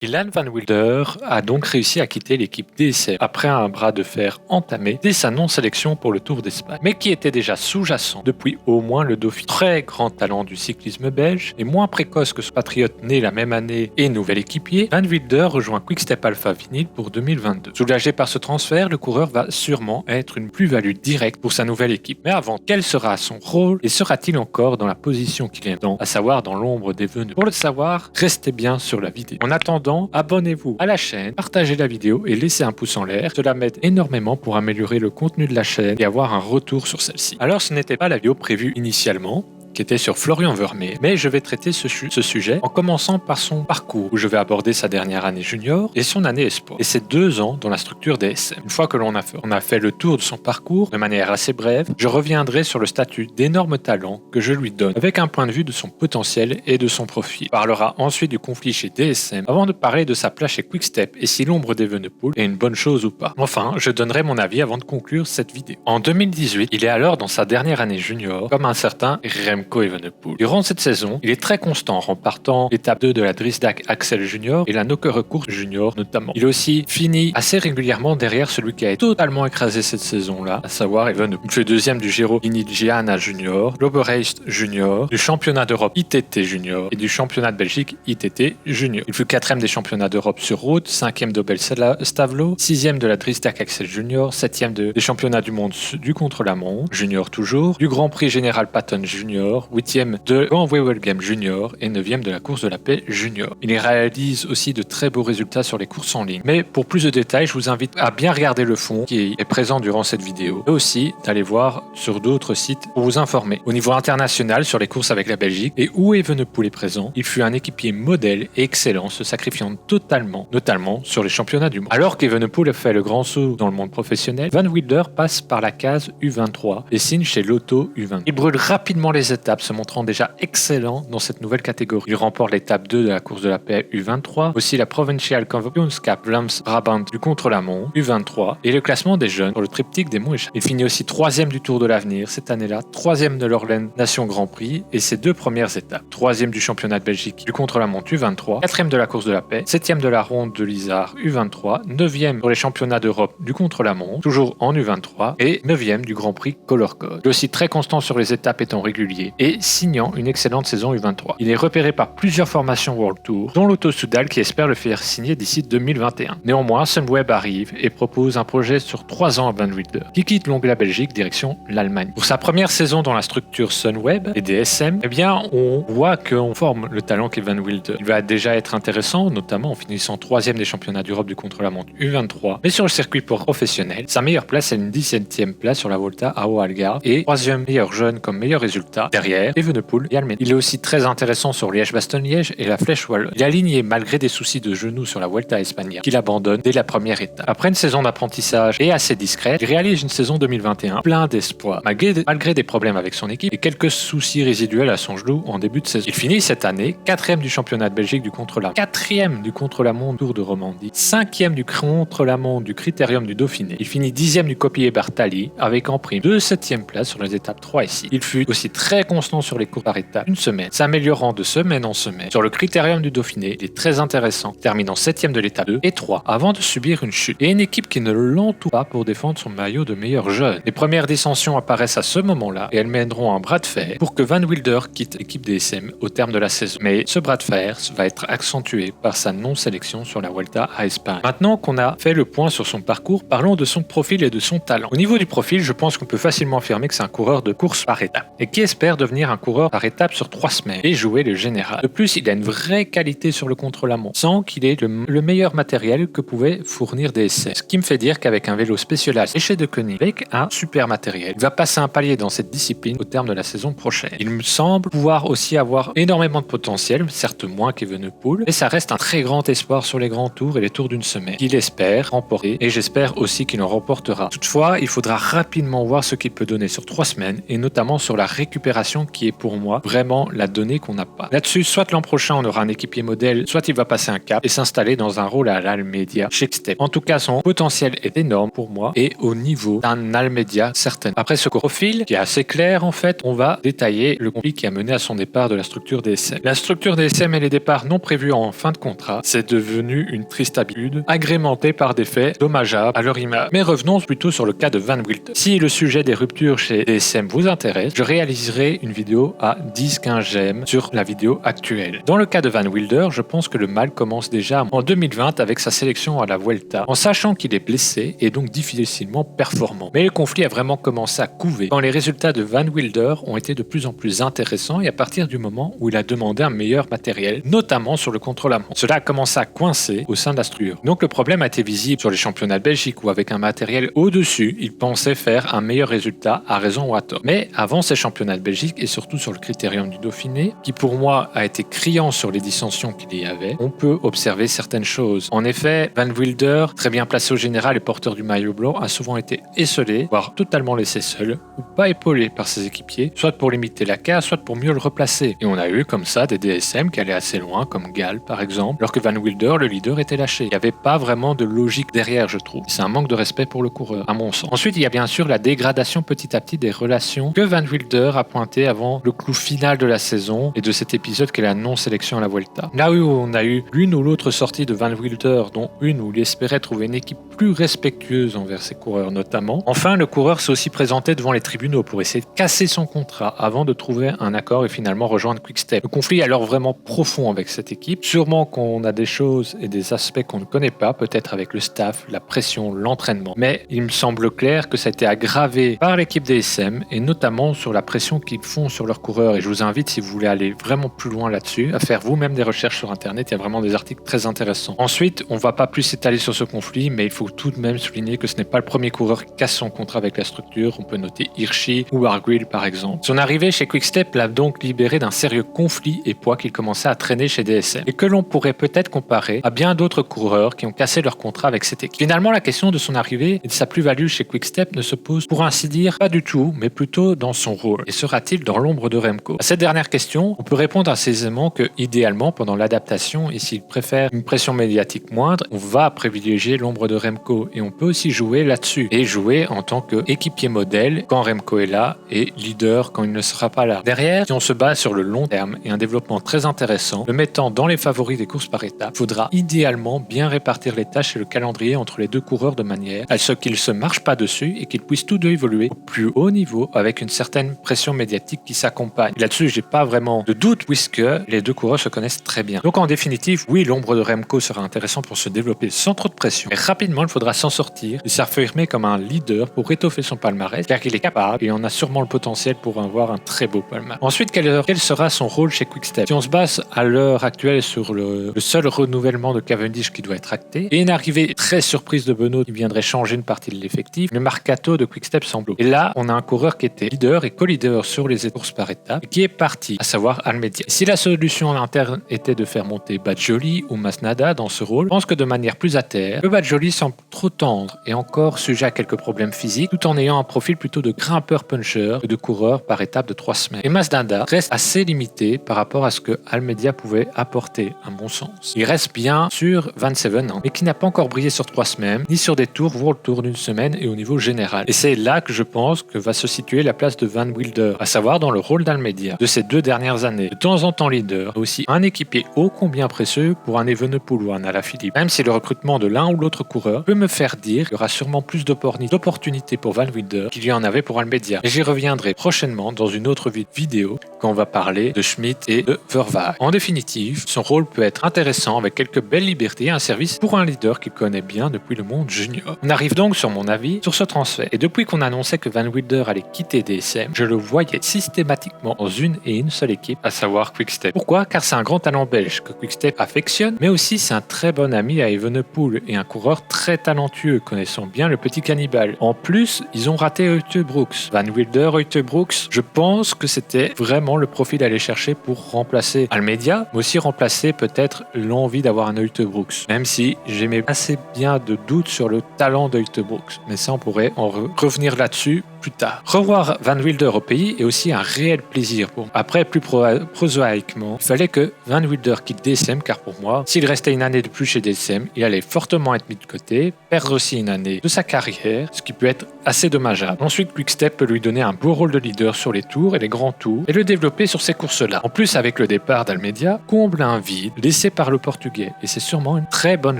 Ilan Van Wilder a donc réussi à quitter l'équipe DSM après un bras de fer entamé dès sa non-sélection pour le Tour d'Espagne, mais qui était déjà sous-jacent depuis au moins le Dauphiné. Très grand talent du cyclisme belge et moins précoce que son patriote né la même année et nouvel équipier, Van Wilder rejoint Quick-Step Alpha Vinyl pour 2022. Soulagé par ce transfert, le coureur va sûrement être une plus-value directe pour sa nouvelle équipe. Mais avant, quel sera son rôle et sera-t-il encore dans la position qu'il est dans, à savoir dans l'ombre des veneux? Pour le savoir, restez bien sur la vidéo. En attendant, abonnez-vous à la chaîne, partagez la vidéo et laissez un pouce en l'air. Cela m'aide énormément pour améliorer le contenu de la chaîne et avoir un retour sur celle-ci. Alors ce n'était pas la vidéo prévue initialement, qui était sur Florian Vermeer, mais je vais traiter ce sujet en commençant par son parcours, où je vais aborder sa dernière année junior et son année espoir, et ses 2 ans dans la structure DSM. Une fois que l'on a fait le tour de son parcours de manière assez brève, je reviendrai sur le statut d'énorme talent que je lui donne, avec un point de vue de son potentiel et de son profil. On parlera ensuite du conflit chez DSM, avant de parler de sa place chez Quick-Step et si l'ombre d'Evenepoel est une bonne chose ou pas. Enfin, je donnerai mon avis avant de conclure cette vidéo. En 2018, il est alors dans sa dernière année junior, comme un certain Remco Evenepoel. Durant cette saison, il est très constant, remportant l'étape 2 de la Drisdag Axel Junior et la Nokere Course Junior notamment. Il a aussi fini assez régulièrement derrière celui qui a été totalement écrasé cette saison-là, à savoir Evenepoel. Il fait deuxième du Giro Linigiana Junior, l'Oberheist Junior, du championnat d'Europe ITT Junior et du championnat de Belgique ITT Junior. Il fut 4e des championnats d'Europe sur route, 5e d'Obel Stavlo, 6e de la Drisdag Axel Junior, 7e des championnats du monde du contre-la-montre Junior toujours, du Grand Prix Général Patton Junior, 8e de Grand Wevelgem Junior et 9e de la course de la paix Junior. Il réalise aussi de très beaux résultats sur les courses en ligne. Mais pour plus de détails, je vous invite à bien regarder le fond qui est présent durant cette vidéo et aussi d'aller voir sur d'autres sites pour vous informer. Au niveau international, sur les courses avec la Belgique et où Evenepoel est présent, il fut un équipier modèle et excellent, se sacrifiant totalement, notamment sur les championnats du monde. Alors qu'Evenepoel a fait le grand saut dans le monde professionnel, Van Wilder passe par la case U23 et signe chez Lotto U23. Il brûle rapidement les étapes, se montrant déjà excellent dans cette nouvelle catégorie. Il remporte l'étape 2 de la course de la paix U23, aussi la Provincial Kampioenschap Vlaams Brabant du contre-la-montre U23 et le classement des jeunes pour le triptyque des monts échappés. Il finit aussi 3e du Tour de l'Avenir cette année-là, 3e de l'Orlen Nation Grand Prix et ses 2 premières étapes. 3e du championnat de Belgique du contre-la-montre U23, 4e de la course de la paix, 7e de la ronde de l'Isard U23, 9e pour les championnats d'Europe du contre-la-montre, toujours en U23 et 9e du Grand Prix Color Code. Il est aussi très constant sur les étapes étant régulier et signant une excellente saison U23. Il est repéré par plusieurs formations World Tour, dont l'Auto Soudal qui espère le faire signer d'ici 2021. Néanmoins, Sunweb arrive et propose un projet sur 3 ans à Van Wilder, qui quitte donc la Belgique direction l'Allemagne. Pour sa première saison dans la structure Sunweb et DSM, eh bien, on voit qu'on forme le talent qu'est Van Wilder. Il va déjà être intéressant, notamment en finissant 3e des championnats d'Europe du contre-la-montre U23, mais sur le circuit professionnel, sa meilleure place est une 17e place sur la Volta à Algarve et 3e meilleur jeune comme meilleur résultat derrière Evenepoel et Almeida. Il est aussi très intéressant sur Liège-Bastogne-Liège et la Flèche Wallonne. Il est aligné malgré des soucis de genoux sur la Vuelta Espagnole qu'il abandonne dès la première étape. Après une saison d'apprentissage et assez discrète, il réalise une saison 2021 plein d'espoir, malgré des problèmes avec son équipe et quelques soucis résiduels à son genou en début de saison. Il finit cette année 4e du championnat de Belgique du contre-la-montre, 4e du contre-la-montre Tour de Romandie, 5e du contre-la-montre du Critérium du Dauphiné. Il finit 10e du Kopier Bartali avec en prime 2 7e places sur les étapes 3 et 6. Il fut aussi très constant sur les courses par étapes une semaine, s'améliorant de semaine en semaine. Sur le Critérium du Dauphiné, il est très intéressant, terminant 7e de l'étape 2 et 3 avant de subir une chute. Et une équipe qui ne l'entoure pas pour défendre son maillot de meilleur jeune. Les premières dissensions apparaissent à ce moment-là et elles mèneront un bras de fer pour que Van Wilder quitte l'équipe DSM au terme de la saison. Mais ce bras de fer va être accentué par sa non-sélection sur la Vuelta à Espagne. Maintenant qu'on a fait le point sur son parcours, parlons de son profil et de son talent. Au niveau du profil, je pense qu'on peut facilement affirmer que c'est un coureur de course par étape et qui espère devenir un coureur par étape sur 3 semaines et jouer le général. De plus, il a une vraie qualité sur le contre-la-montre, sans qu'il ait le meilleur matériel que pouvait fournir DSM. Ce qui me fait dire qu'avec un vélo Specialized et chez De Koning, avec un super matériel, il va passer un palier dans cette discipline au terme de la saison prochaine. Il me semble pouvoir aussi avoir énormément de potentiel, certes moins qu'Evenepoel, mais ça reste un très grand espoir sur les grands tours et les tours d'une semaine, qu'il espère remporter et j'espère aussi qu'il en remportera. Toutefois, il faudra rapidement voir ce qu'il peut donner sur 3 semaines et notamment sur la récupération accélération qui est pour moi vraiment la donnée qu'on n'a pas. Là-dessus, soit l'an prochain on aura un équipier modèle, soit il va passer un cap et s'installer dans un rôle à l'Almedia chez Quick-Step. En tout cas, son potentiel est énorme pour moi et au niveau d'un Almedia certain. Après ce profil qui est assez clair en fait, on va détailler le conflit qui a mené à son départ de la structure DSM. La structure DSM et les départs non prévus en fin de contrat, c'est devenu une triste habitude, agrémentée par des faits dommageables à leur image. Mais revenons plutôt sur le cas de Van Wilder. Si le sujet des ruptures chez DSM vous intéresse, je réaliserai une vidéo à 10-15 j'aime sur la vidéo actuelle. Dans le cas de Van Wilder, je pense que le mal commence déjà en 2020 avec sa sélection à la Vuelta, en sachant qu'il est blessé et donc difficilement performant. Mais le conflit a vraiment commencé à couver quand les résultats de Van Wilder ont été de plus en plus intéressants et à partir du moment où il a demandé un meilleur matériel, notamment sur le contrôle à montre. Cela a commencé à coincer au sein de la structure. Donc le problème a été visible sur les championnats de Belgique où avec un matériel au-dessus, il pensait faire un meilleur résultat à raison ou à tort. Mais avant ces championnats de Belgique et surtout sur le critérium du Dauphiné, qui pour moi a été criant sur les dissensions qu'il y avait, on peut observer certaines choses. En effet, Van Wilder, très bien placé au général et porteur du maillot blanc, a souvent été esselé, voire totalement laissé seul, ou pas épaulé par ses équipiers, soit pour limiter la casse, soit pour mieux le replacer. Et on a eu comme ça des DSM qui allaient assez loin, comme Gall par exemple, alors que Van Wilder, le leader, était lâché. Il n'y avait pas vraiment de logique derrière, je trouve. C'est un manque de respect pour le coureur, à mon sens. Ensuite, il y a bien sûr la dégradation petit à petit des relations que Van Wilder a pointé avant le clou final de la saison et de cet épisode qu'est la non-sélection à la Vuelta. Là où on a eu l'une ou l'autre sortie de Van Wilder, dont une où il espérait trouver une équipe plus respectueuse envers ses coureurs notamment. Enfin, le coureur s'est aussi présenté devant les tribunaux pour essayer de casser son contrat avant de trouver un accord et finalement rejoindre Quick-Step. Le conflit est alors vraiment profond avec cette équipe. Sûrement qu'on a des choses et des aspects qu'on ne connaît pas, peut-être avec le staff, la pression, l'entraînement. Mais il me semble clair que ça a été aggravé par l'équipe DSM et notamment sur la pression qu'ils font sur leurs coureurs. Et je vous invite, si vous voulez aller vraiment plus loin là-dessus, à faire vous-même des recherches sur Internet. Il y a vraiment des articles très intéressants. Ensuite, on ne va pas plus s'étaler sur ce conflit, mais il faut tout de même souligner que ce n'est pas le premier coureur qui casse son contrat avec la structure. On peut noter Hirschi ou Arguil par exemple. Son arrivée chez Quick-Step l'a donc libéré d'un sérieux conflit et poids qu'il commençait à traîner chez DSM et que l'on pourrait peut-être comparer à bien d'autres coureurs qui ont cassé leur contrat avec cette équipe. Finalement, la question de son arrivée et de sa plus-value chez Quick-Step ne se pose pour ainsi dire pas du tout, mais plutôt dans son rôle. Et sera-t-il dans l'ombre de Remco? À cette dernière question, on peut répondre assez aisément que idéalement, pendant l'adaptation, et s'il préfère une pression médiatique moindre, on va privilégier l'ombre de Remco et on peut aussi jouer là-dessus et jouer en tant qu'équipier modèle quand Remco est là et leader quand il ne sera pas là. Derrière, si on se base sur le long terme et un développement très intéressant, le mettant dans les favoris des courses par étapes, il faudra idéalement bien répartir les tâches et le calendrier entre les deux coureurs de manière à ce qu'ils ne se marchent pas dessus et qu'ils puissent tous deux évoluer au plus haut niveau avec une certaine pression médiatique qui s'accompagne. Là-dessus, j'ai pas vraiment de doute puisque les deux coureurs se connaissent très bien. Donc en définitive, oui, l'ombre de Remco sera intéressant pour se développer sans trop de pression. Mais rapidement, il faudra s'en sortir et s'affirmer comme un leader pour étoffer son palmarès car il est capable et en a sûrement le potentiel pour avoir un très beau palmarès. Ensuite, quel sera son rôle chez Quick-Step? Si on se base à l'heure actuelle sur le seul renouvellement de Cavendish qui doit être acté et une arrivée très surprise de Benoît qui viendrait changer une partie de l'effectif, le mercato de Quick-Step semble. Et là, on a un coureur qui était leader et co-leader sur les courses par étapes et qui est parti, à savoir Almeida. Si la solution interne était de faire monter Badjoli ou Masnada dans ce rôle, je pense que de manière plus à terre, le Badjoli semble trop tendre et encore sujet à quelques problèmes physiques, tout en ayant un profil plutôt de grimpeur puncher que de coureur par étape de 3 semaines. Et Masnada reste assez limité par rapport à ce que Almeida pouvait apporter, à mon sens. Il reste bien sur 27 ans, mais qui n'a pas encore brillé sur 3 semaines, ni sur des tours, voire le tour d'une semaine et au niveau général. Et c'est là que je pense que va se situer la place de Van Wilder, à savoir dans le rôle d'Almeida de ces 2 dernières années. De temps en temps leader, aussi un équipier ô combien précieux pour un Evenepoel ou un Alaphilippe. Même si le recrutement de l'un ou l'autre coureur peut me faire dire qu'il y aura sûrement plus d'opportunités pour Van Wilder qu'il y en avait pour Almeida. Et j'y reviendrai prochainement dans une autre vidéo quand on va parler de Schmidt et de Vervaeke. En définitive, son rôle peut être intéressant avec quelques belles libertés et un service pour un leader qu'il connaît bien depuis le monde junior. On arrive donc sur mon avis sur ce transfert. Et depuis qu'on annonçait que Van Wilder allait quitter DSM, je le voyais systématiquement dans une et une seule équipe, à savoir Quick-Step. Pourquoi? Car c'est un grand talent belge que Quick-Step affectionne, mais aussi c'est un très bon ami à Evenepoel et un coureur très talentueux, connaissant bien le petit cannibale. En plus, ils ont raté Uijtdebroeks. Van Wilder, Uijtdebroeks, je pense que c'était vraiment le profil à aller chercher pour remplacer Almeida, mais aussi remplacer peut-être l'envie d'avoir un Uijtdebroeks. Même si j'aimais assez bien de doutes sur le talent d'Uijtdebroeks. Mais ça, on pourrait en revenir là-dessus plus tard. Revoir Van Wilder au pays est aussi un réel plaisir pour moi. Après, plus prosaïquement, il fallait que Van Wilder quitte DSM car pour moi, s'il restait une année de plus chez DSM, il allait fortement être mis de côté, perdre aussi une année de sa carrière, ce qui peut être assez dommageable. Ensuite, Quick-Step peut lui donner un beau rôle de leader sur les tours et les grands tours et le développer sur ces courses-là. En plus, avec le départ d'Almeida, comble un vide laissé par le Portugais et c'est sûrement une très bonne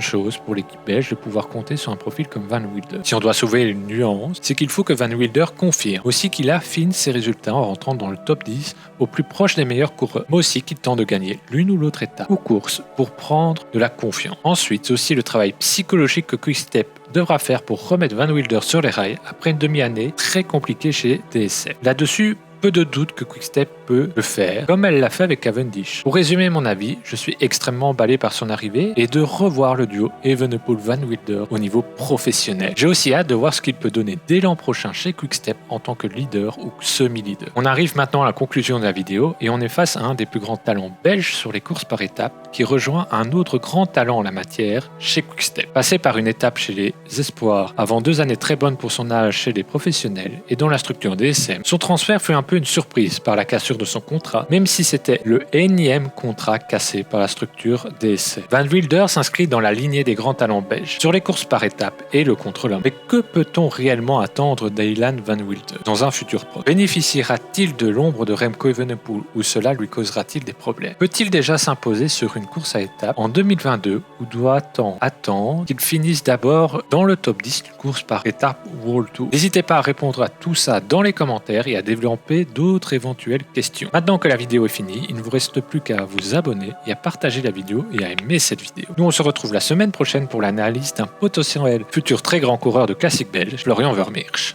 chose pour l'équipe belge de pouvoir compter sur un profil comme Van Wilder. Si on doit sauver une nuance, c'est qu'il faut que Van Wilder confirme aussi qu'il affine ses résultats en rentrant dans le top 10 au plus proche des meilleurs coureurs, mais aussi qu'il tente de gagner l'une ou l'autre étape aux courses pour prendre de la confiance. Ensuite, c'est aussi le travail psychologique que Quick-Step devra faire pour remettre Van Wilder sur les rails après une demi-année très compliquée chez DSM. Là-dessus, peu de doute que Quick-Step peut le faire, comme elle l'a fait avec Cavendish. Pour résumer mon avis, je suis extrêmement emballé par son arrivée et de revoir le duo Evenepoel-Van Wilder au niveau professionnel. J'ai aussi hâte de voir ce qu'il peut donner dès l'an prochain chez Quick-Step en tant que leader ou semi-leader. On arrive maintenant à la conclusion de la vidéo et on est face à un des plus grands talents belges sur les courses par étapes qui rejoint un autre grand talent en la matière chez Quick-Step. Passé par une étape chez les espoirs avant 2 années très bonnes pour son âge chez les professionnels et dans la structure DSM, son transfert fut un peu une surprise par la cassure de son contrat, même si c'était le énième contrat cassé par la structure DSM. Van Wilder s'inscrit dans la lignée des grands talents belges sur les courses par étapes et le contre-la-montre. Mais que peut-on réellement attendre d'Eylan Van Wilder dans un futur proche? Bénéficiera-t-il de l'ombre de Remco Evenepoel ou cela lui causera-t-il des problèmes? Peut-il déjà s'imposer sur une course à étapes en 2022 ou doit-on attendre qu'il finisse d'abord dans le top 10 d'une course par étape World Tour? N'hésitez pas à répondre à tout ça dans les commentaires et à développer d'autres éventuelles questions. Maintenant que la vidéo est finie, il ne vous reste plus qu'à vous abonner et à partager la vidéo et à aimer cette vidéo. Nous on se retrouve la semaine prochaine pour l'analyse d'un potentiel futur très grand coureur de classique belge, Florian Vermeersch.